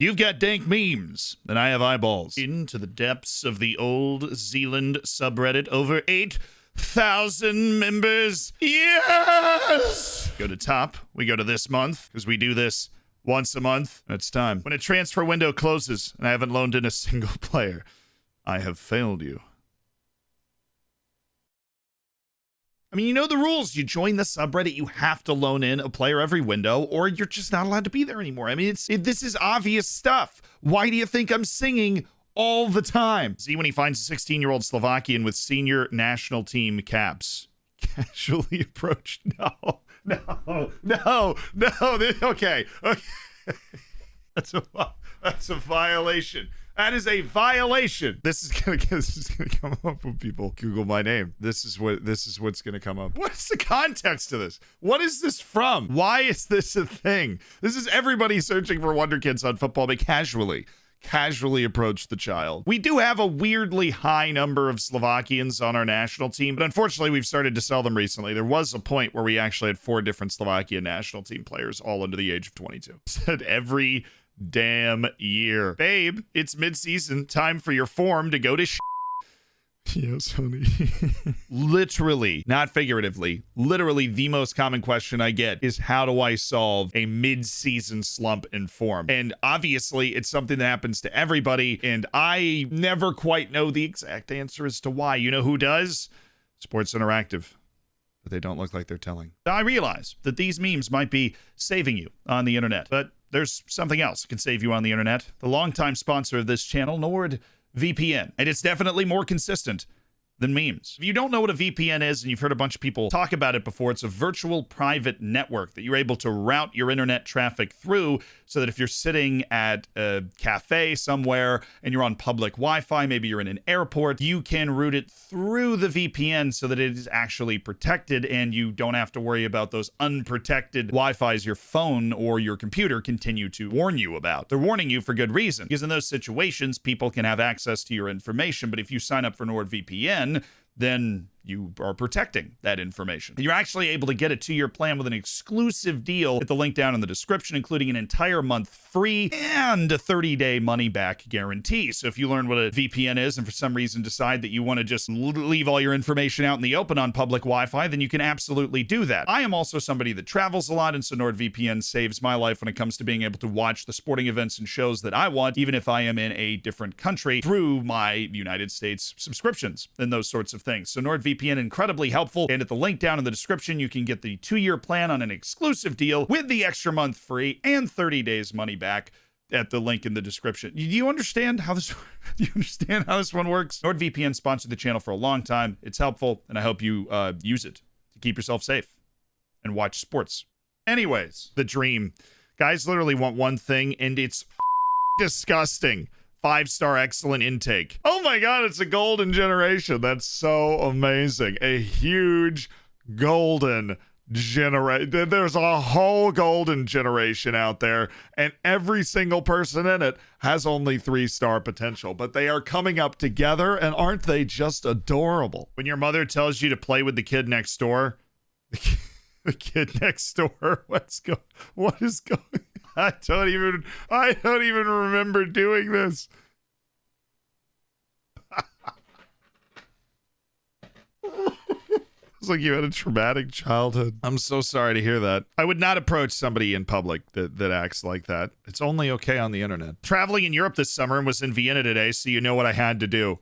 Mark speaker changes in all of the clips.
Speaker 1: You've got dank memes, and I have eyeballs. Into the depths of the old Zealand subreddit, over 8,000 members. Yes! Go to top. We go to this month, because we do this once a month. It's time. When a transfer window closes, and I haven't loaned in a single player, I have failed you. I mean, you know the rules. You join the subreddit, you have to loan in a player every window, or you're just not allowed to be there anymore. I mean, this is obvious stuff. Why do you think I'm singing all the time? See when he finds a 16-year-old Slovakian with senior national team caps. Casually approached. No. Okay. That's a violation. That is a violation. This is gonna come up when people Google my name. This is what's gonna come up. What's the context of this? What is this from? Why is this a thing? This is everybody searching for Wonder Kids on football, but casually approach the child. We do have a weirdly high number of Slovakians on our national team, but unfortunately we've started to sell them recently. There was a point where we actually had 4 different Slovakian national team players, all under the age of 22. Said every damn year. Babe, it's mid-season. Time for your form to go to Yes, honey. Literally, not figuratively, literally the most common question I get is, how do I solve a mid-season slump in form? And obviously, it's something that happens to everybody, and I never quite know the exact answer as to why. You know who does? Sports Interactive. But they don't look like they're telling. I realize that these memes might be saving you on the internet, but there's something else that can save you on the internet. The longtime sponsor of this channel, NordVPN. And it's definitely more consistent than memes. If you don't know what a VPN is, and you've heard a bunch of people talk about it before, it's a virtual private network that you're able to route your internet traffic through, so that if you're sitting at a cafe somewhere and you're on public Wi-Fi, maybe you're in an airport, you can route it through the VPN so that it is actually protected and you don't have to worry about those unprotected Wi-Fis your phone or your computer continue to warn you about. They're warning you for good reason, because in those situations, people can have access to your information, but if you sign up for NordVPN, then you are protecting that information. And you're actually able to get a 2-year plan with an exclusive deal at the link down in the description, including an entire month free and a 30-day money-back guarantee. So if you learn what a VPN is and for some reason decide that you want to just leave all your information out in the open on public Wi-Fi, then you can absolutely do that. I am also somebody that travels a lot, and so NordVPN saves my life when it comes to being able to watch the sporting events and shows that I want, even if I am in a different country, through my United States subscriptions and those sorts of things. So NordVPN, incredibly helpful, and at the link down in the description, you can get the 2-year plan on an exclusive deal with the extra month free and 30 days money back at the link in the description. Do you understand how this one works? NordVPN sponsored the channel for a long time. It's helpful, and I hope you use it to keep yourself safe and watch sports. Anyways, the dream. Guys literally want one thing, and it's disgusting. 5-star excellent intake. Oh my god, it's a golden generation. That's so amazing. A huge golden generation. There's a whole golden generation out there, and every single person in it has only 3-star potential, but they are coming up together, and aren't they just adorable? When your mother tells you to play with the kid next door, the kid next door, what is going on? I don't even remember doing this. It's like you had a traumatic childhood. I'm so sorry to hear that. I would not approach somebody in public that acts like that. It's only okay on the internet. Traveling in Europe this summer and was in Vienna today, so you know what I had to do.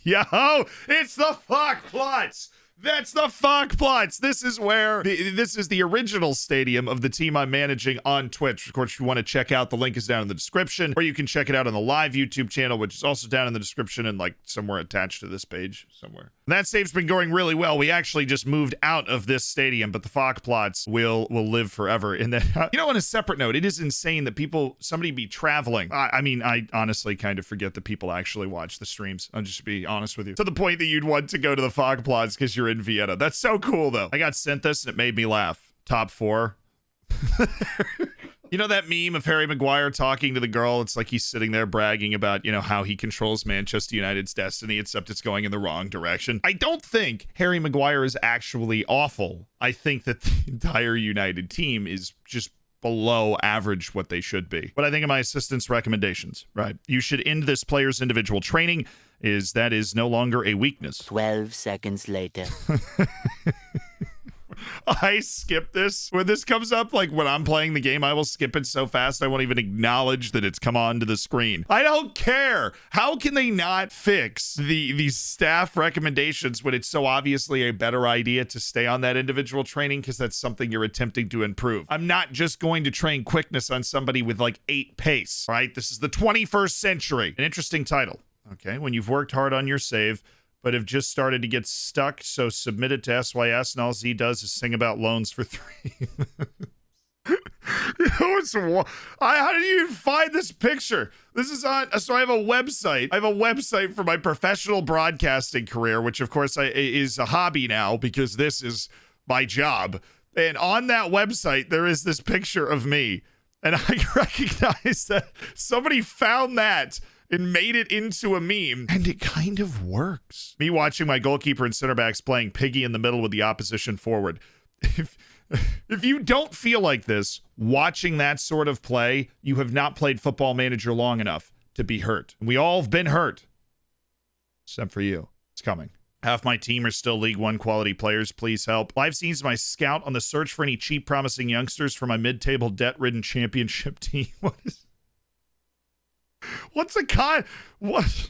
Speaker 1: Yo, it's the fuck plots. That's the Fogplots. This is where this is the original stadium of the team I'm managing on Twitch. Of course, if you want to check out, the link is down in the description, or you can check it out on the live YouTube channel, which is also down in the description and like somewhere attached to this page somewhere. And that save's been going really well. We actually just moved out of this stadium, but the Fogplots will live forever. And then, you know, on a separate note, it is insane that somebody be traveling. I mean, I honestly kind of forget that people actually watch the streams. I'll just be honest with you. To the point that you'd want to go to the Fogplots because you're in Vienna. That's so cool, though. I got sent this and it made me laugh. Top 4. You know that meme of Harry Maguire talking to the girl? It's like he's sitting there bragging about, you know, how he controls Manchester United's destiny, except it's going in the wrong direction. I don't think Harry Maguire is actually awful. I think that the entire United team is just below average what they should be. But I think of my assistant's recommendations, right? You should end this player's individual training, that is no longer a weakness.
Speaker 2: 12 seconds later.
Speaker 1: I skip this. When this comes up, like when I'm playing the game, I will skip it so fast I won't even acknowledge that it's come onto the screen. I don't care. How can they not fix these staff recommendations when it's so obviously a better idea to stay on that individual training because that's something you're attempting to improve? I'm not just going to train quickness on somebody with like 8 pace, right? This is the 21st century. An interesting title. Okay, when you've worked hard on your save, but have just started to get stuck, so submit it to SYS, and all Z does is sing about loans for 3 how did you even find this picture? This is on, so I have a website. I have a website for my professional broadcasting career, which of course is a hobby now because this is my job. And on that website, there is this picture of me. And I recognize that somebody found that and made it into a meme, and it kind of works. Me watching my goalkeeper and center backs playing piggy in the middle with the opposition forward. If you don't feel like this, watching that sort of play, you have not played Football Manager long enough to be hurt. We all have been hurt. Except for you. It's coming. Half my team are still League One quality players. Please help. Live scenes my scout on the search for any cheap, promising youngsters for my mid-table, debt-ridden championship team. What's a con? What?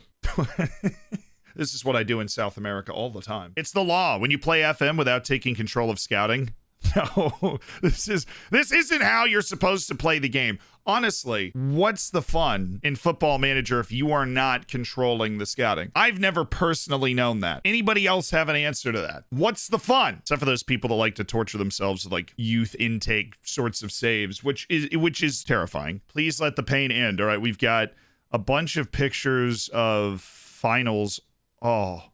Speaker 1: This is what I do in South America all the time. It's the law. When you play FM without taking control of scouting. No, this isn't how you're supposed to play the game. Honestly, what's the fun in Football Manager if you are not controlling the scouting? I've never personally known that. Anybody else have an answer to that? What's the fun? Except for those people that like to torture themselves with like youth intake sorts of saves, which is terrifying. Please let the pain end. All right, we've got a bunch of pictures of finals. Oh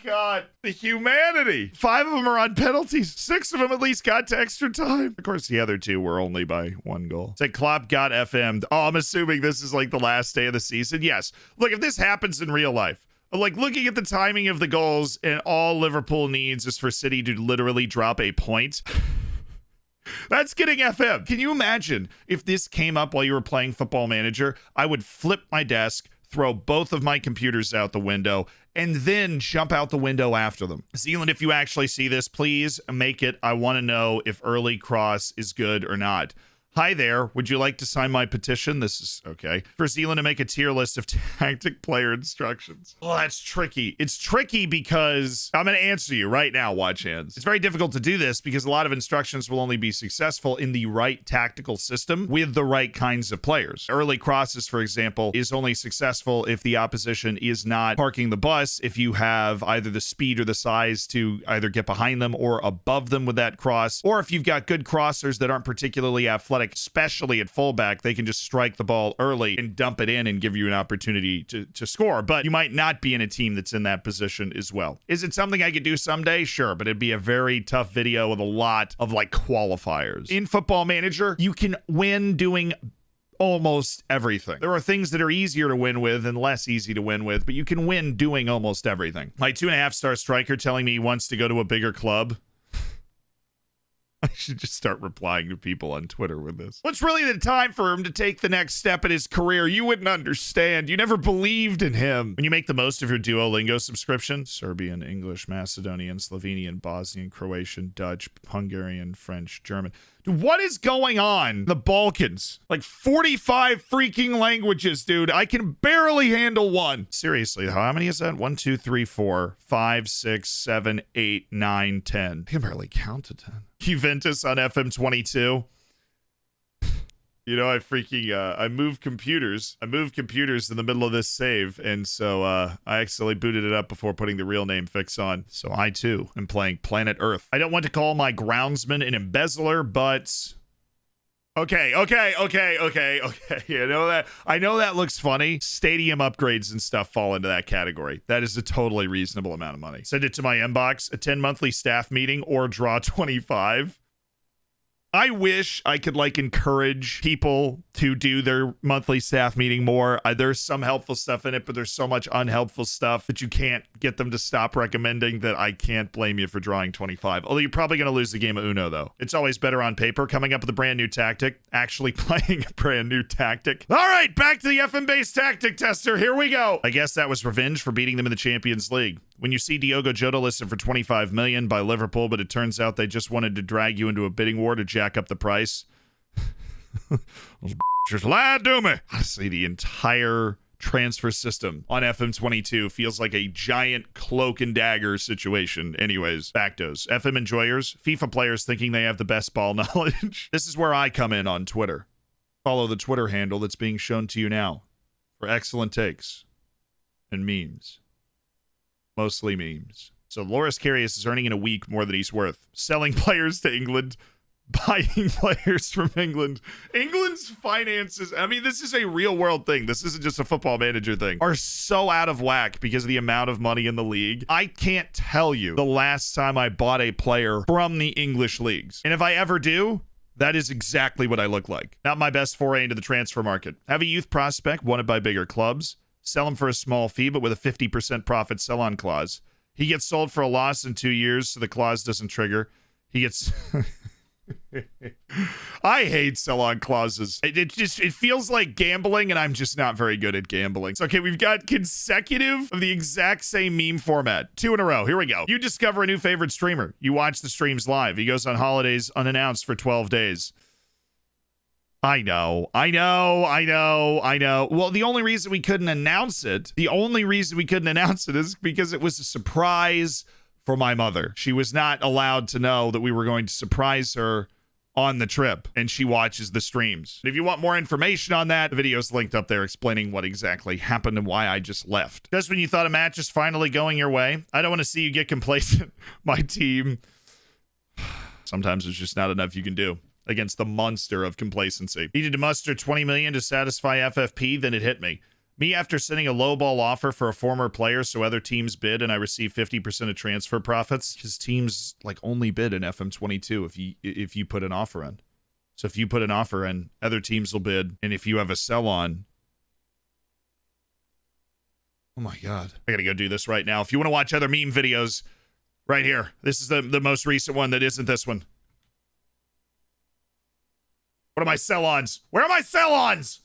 Speaker 1: God, the humanity. 5 of them are on penalties. 6 of them at least got to extra time. Of course, the other 2 were only by 1 goal. Said Klopp got FM'd. Oh, I'm assuming this is like the last day of the season. Yes. Look, if this happens in real life, like looking at the timing of the goals, and all Liverpool needs is for City to literally drop a point. That's getting FM. Can you imagine if this came up while you were playing Football Manager? I would flip my desk, throw both of my computers out the window, and then jump out the window after them. Zealand, if you actually see this, please make it. I want to know if early cross is good or not. Hi there. Would you like to sign my petition? This is okay. For Zealand to make a tier list of tactic player instructions. Oh, that's tricky. It's tricky because I'm going to answer you right now, watch hands. It's very difficult to do this because a lot of instructions will only be successful in the right tactical system with the right kinds of players. Early crosses, for example, is only successful if the opposition is not parking the bus, if you have either the speed or the size to either get behind them or above them with that cross, or if you've got good crossers that aren't particularly athletic, especially at fullback, they can just strike the ball early and dump it in and give you an opportunity to score. But you might not be in a team that's in that position as well. Is it something I could do someday? Sure, but it'd be a very tough video with a lot of like qualifiers. In Football Manager, you can win doing almost everything. There are things that are easier to win with and less easy to win with, but you can win doing almost everything. My 2.5-star striker telling me he wants to go to a bigger club. I should just start replying to people on Twitter with this. What's really the time for him to take the next step in his career? You wouldn't understand. You never believed in him. When you make the most of your Duolingo subscription, Serbian, English, Macedonian, Slovenian, Bosnian, Croatian, Dutch, Hungarian, French, German. Dude, what is going on? The Balkans. Like 45 freaking languages, dude. I can barely handle one. Seriously, how many is that? 1, 2, 3, 4, 5, 6, 7, 8, 9, 10. I can barely count to 10. Juventus on FM22. You know, I moved computers. I moved computers in the middle of this save, and so I accidentally booted it up before putting the real name fix on. So I too am playing Planet Earth. I don't want to call my groundsman an embezzler, but okay. You know that? I know that looks funny. Stadium upgrades and stuff fall into that category. That is a totally reasonable amount of money. Send it to my inbox. Attend monthly staff meeting or draw 25. I wish I could like encourage people to do their monthly staff meeting more. There's some helpful stuff in it, but there's so much unhelpful stuff that you can't get them to stop recommending that I can't blame you for drawing 25. Although you're probably going to lose the game of Uno, though. It's always better on paper. Coming up with a brand new tactic. Actually playing a brand new tactic. All right, back to the FM-based tactic tester. Here we go. I guess that was revenge for beating them in the Champions League. When you see Diogo Jota listed for 25 million by Liverpool, but it turns out they just wanted to drag you into a bidding war to jack up the price. Those just lied to me. Honestly, the entire transfer system on FM22 feels like a giant cloak and dagger situation. Anyways, Factos. FM enjoyers, FIFA players thinking they have the best ball knowledge. This is where I come in on Twitter. Follow the Twitter handle that's being shown to you now for excellent takes and memes. Mostly memes. So Loris Karius is earning in a week more than he's worth. Selling players to England, buying players from England. England's finances, I mean, this is a real world thing. This isn't just a football manager thing. Are so out of whack because of the amount of money in the league. I can't tell you the last time I bought a player from the English leagues. And if I ever do, that is exactly what I look like. Not my best foray into the transfer market. Have a youth prospect wanted by bigger clubs. Sell him for a small fee, but with a 50% profit sell-on clause. He gets sold for a loss in 2 years, so the clause doesn't trigger. He gets... I hate sell-on clauses. It feels like gambling, and I'm just not very good at gambling. So, okay, we've got consecutive of the exact same meme format. 2 in a row. Here we go. You discover a new favorite streamer. You watch the streams live. He goes on holidays unannounced for 12 days. I know. Well, the only reason we couldn't announce it is because it was a surprise for my mother. She was not allowed to know that we were going to surprise her on the trip, and she watches the streams. If you want more information on that, the video's linked up there explaining what exactly happened and why I just left. Just when you thought a match is finally going your way, I don't want to see you get complacent. My team, sometimes there's just not enough you can do against the monster of complacency. Needed to muster 20 million to satisfy FFP, then it hit me. Me after sending a lowball offer for a former player so other teams bid and I receive 50% of transfer profits. His teams like only bid in FM22 if you put an offer in. So if you put an offer in, other teams will bid, and if you have a sell on. Oh my god. I gotta go do this right now. If you want to watch other meme videos, right here. This is the most recent one that isn't this one. What are my sell-ons? Where are my sell-ons?